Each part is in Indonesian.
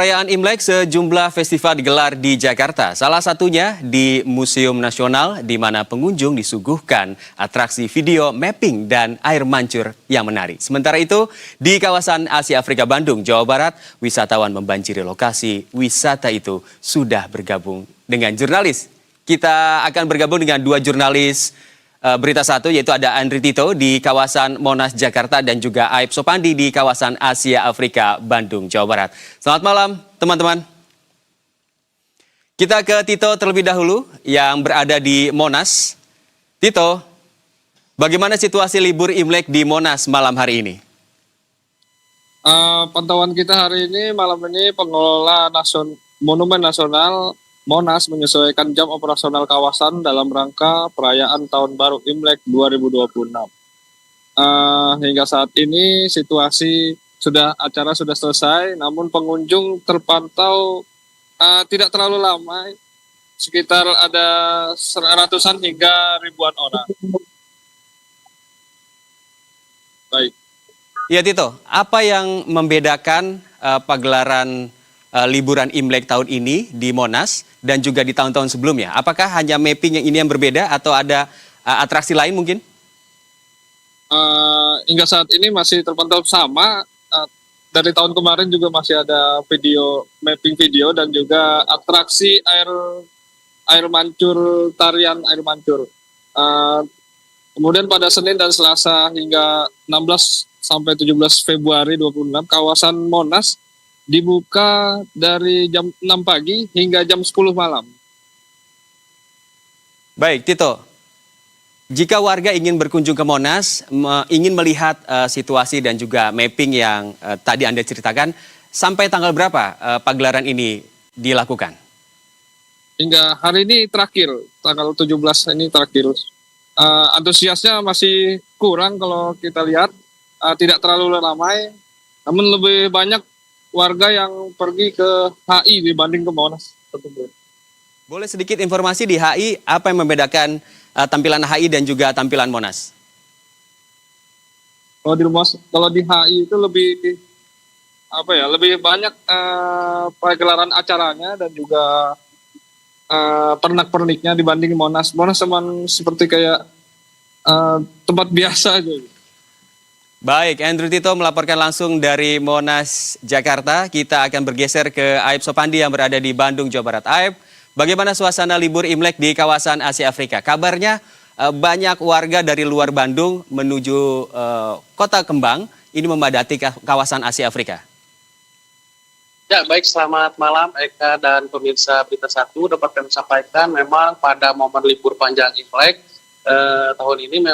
Perayaan Imlek sejumlah festival digelar di Jakarta. Salah satunya di Museum Nasional di mana pengunjung disuguhkan atraksi video mapping dan air mancur yang menarik. Sementara itu, di kawasan Asia Afrika Bandung, Jawa Barat, wisatawan membanjiri lokasi wisata itu sudah bergabung dengan jurnalis. Kita akan bergabung dengan dua jurnalis Berita Satu, yaitu ada Andri Tito di kawasan Monas, Jakarta, dan juga Aib Sopandi di kawasan Asia Afrika Bandung, Jawa Barat. Selamat malam, teman-teman. Kita ke Tito terlebih dahulu yang berada di Monas. Tito, bagaimana situasi libur Imlek di Monas malam hari ini? Pantauan kita hari ini, malam ini pengelola Monumen Nasional Monas menyesuaikan jam operasional kawasan dalam rangka perayaan Tahun Baru Imlek 2026. Hingga saat ini acara sudah selesai, namun pengunjung terpantau tidak terlalu lama, sekitar ada ratusan hingga ribuan orang. Baik. Ya Tito, apa yang membedakan pagelaran liburan Imlek tahun ini di Monas dan juga di tahun-tahun sebelumnya? Apakah hanya mapping yang ini yang berbeda atau ada atraksi lain mungkin? Hingga saat ini masih terpantau sama. Dari tahun kemarin juga masih ada mapping video dan juga atraksi air mancur, tarian air mancur. Kemudian pada Senin dan Selasa hingga 16 sampai 17 Februari 2026, kawasan Monas dibuka dari jam 6 pagi hingga jam 10 malam. Baik, Tito. Jika warga ingin berkunjung ke Monas, ingin melihat situasi dan juga mapping yang tadi Anda ceritakan, sampai tanggal berapa pagelaran ini dilakukan? Hingga hari ini terakhir, tanggal 17 ini terakhir. Antusiasnya masih kurang kalau kita lihat, tidak terlalu ramai, namun lebih banyak warga yang pergi ke HI dibanding ke Monas. Boleh sedikit informasi di HI, apa yang membedakan tampilan HI dan juga tampilan Monas? Kalau di HI itu lebih banyak pagelaran acaranya dan juga pernak-perniknya dibanding Monas. Monas cuman seperti kayak tempat biasa aja. Baik, Andrew Tito melaporkan langsung dari Monas, Jakarta. Kita akan bergeser ke Aib Sopandi yang berada di Bandung, Jawa Barat. Aib, bagaimana suasana libur Imlek di kawasan Asia Afrika? Kabarnya banyak warga dari luar Bandung menuju Kota Kembang, ini memadati kawasan Asia Afrika. Ya, baik, selamat malam Eka dan pemirsa Berita Satu. Dapat kami sampaikan memang pada momen libur panjang Imlek tahun ini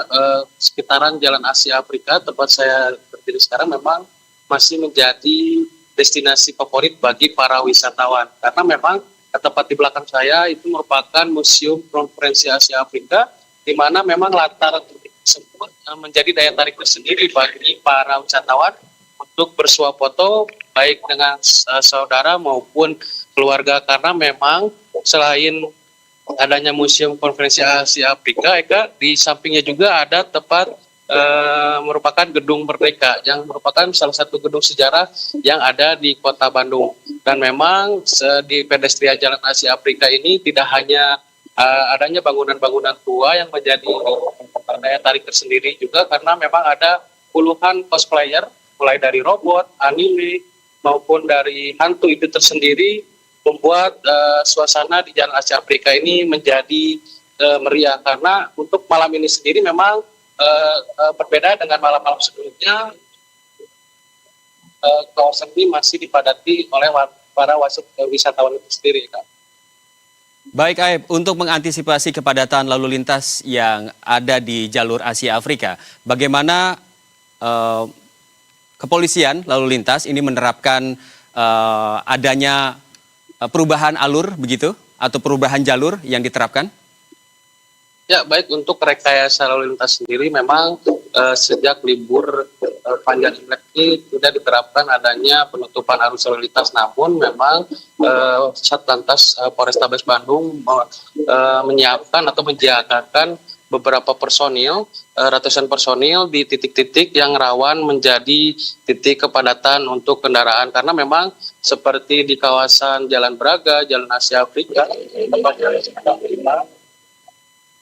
sekitaran Jalan Asia Afrika, tempat saya berdiri sekarang, memang masih menjadi destinasi favorit bagi para wisatawan. Karena memang tepat di belakang saya itu merupakan Museum Konferensi Asia Afrika, di mana memang latar tersebut menjadi daya tarik tersendiri bagi para wisatawan untuk bersuah foto baik dengan saudara maupun keluarga. Karena memang selain adanya Museum Konferensi Asia Afrika, Eka, di sampingnya juga ada tempat merupakan Gedung Merdeka, yang merupakan salah satu gedung sejarah yang ada di Kota Bandung. Dan memang di pedestrian Jalan Asia Afrika ini tidak hanya adanya bangunan-bangunan tua yang menjadi daya tarik tersendiri juga, karena memang ada puluhan cosplayer, mulai dari robot, anime, maupun dari hantu itu tersendiri, membuat suasana di Jalan Asia Afrika ini menjadi meriah. Karena untuk malam ini sendiri memang berbeda dengan malam-malam sebelumnya. Kawasan ini masih dipadati oleh para wisatawan itu sendiri, Kak. Baik, Aib, untuk mengantisipasi kepadatan lalu lintas yang ada di jalur Asia Afrika, bagaimana kepolisian lalu lintas ini menerapkan adanya perubahan alur begitu atau perubahan jalur yang diterapkan? Ya, baik, untuk rekayasa lalu lintas sendiri memang sejak libur panjang Imlek ini sudah diterapkan adanya penutupan arus lalu lintas, namun memang Satlantas Polrestabes Bandung menyiapkan atau menjagakan beberapa personil, ratusan personil di titik-titik yang rawan menjadi titik kepadatan untuk kendaraan. Karena memang seperti di kawasan Jalan Braga, Jalan Asia Afrika, tepatnya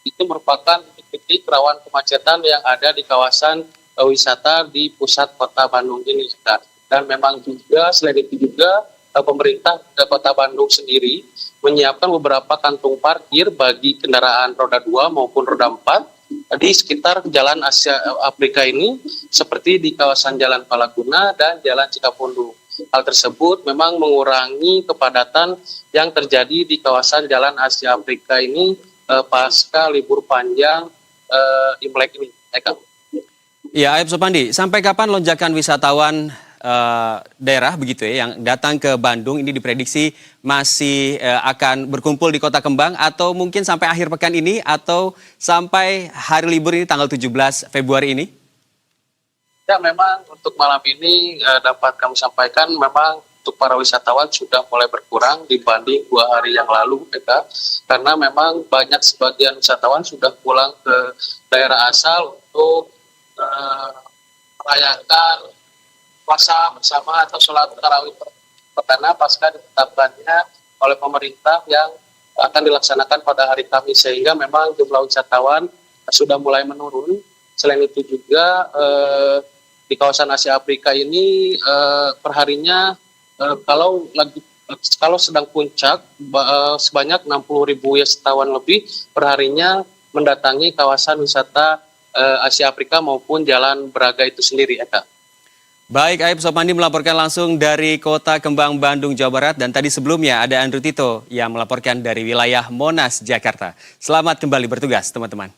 itu merupakan titik rawan kemacetan yang ada di kawasan wisata di pusat kota Bandung ini. Dan memang juga selain itu juga pemerintah Kota Bandung sendiri menyiapkan beberapa kantung parkir bagi kendaraan roda 2 maupun roda 4 di sekitar Jalan Asia Afrika ini, seperti di kawasan Jalan Palaguna dan Jalan Cikapundung. Hal tersebut memang mengurangi kepadatan yang terjadi di kawasan Jalan Asia Afrika ini pasca libur panjang Imlek ini. Eka. Ya, Aib Supandi, sampai kapan lonjakan wisatawan daerah begitu ya yang datang ke Bandung ini diprediksi masih akan berkumpul di Kota Kembang, atau mungkin sampai akhir pekan ini atau sampai hari libur ini tanggal 17 Februari ini? Ya, memang untuk malam ini dapat kami sampaikan memang untuk para wisatawan sudah mulai berkurang dibanding 2 hari yang lalu, Eka. Karena memang banyak sebagian wisatawan sudah pulang ke daerah asal untuk merayakan puasa bersama atau sholat tarawih perdana pasca ditetapkannya oleh pemerintah yang akan dilaksanakan pada hari Kamis, sehingga memang jumlah wisatawan sudah mulai menurun. Selain itu juga di kawasan Asia Afrika ini perharinya kalau sedang puncak sebanyak 60.000 wisatawan lebih perharinya mendatangi kawasan wisata Asia Afrika maupun Jalan Braga itu sendiri, Eka. Baik, Aib Supandi melaporkan langsung dari Kota Kembang, Bandung, Jawa Barat. Dan tadi sebelumnya ada Andrew Tito yang melaporkan dari wilayah Monas, Jakarta. Selamat kembali bertugas, teman-teman.